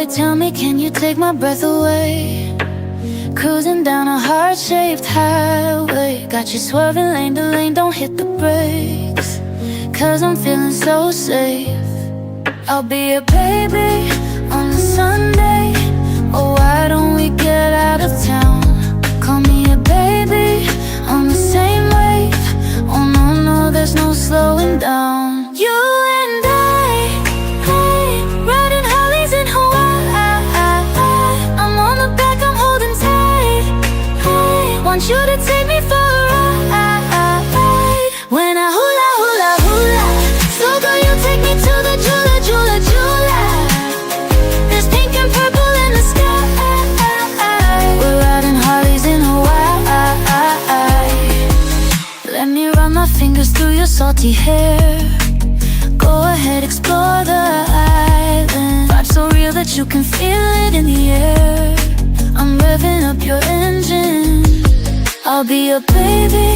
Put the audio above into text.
tell me, can you take my breath away? Cruising down a heart-shaped highway, got you swerving lane to lane, don't hit the brakes, 'cause I'm feeling so safe. I'll be a baby on a Sunday. Oh, why don't we get out of town? Call me a baby on the same wave. Oh no, no, there's no slowing down. You and I, hey, riding Harleys in Hawaii. I'm on the back, I'm holding tight. Hey, want you to take me for a ride. When I hula, hula, hula, so girl, you take me to the Jula, Jula, Jula. There's pink and purple in the sky. We're riding Harleys in Hawaii. Let me run my fingers through your salty hair. Go ahead, explore the island. Vibe so real that you can feel it in the air. I'm revving up your engine. I'll be your baby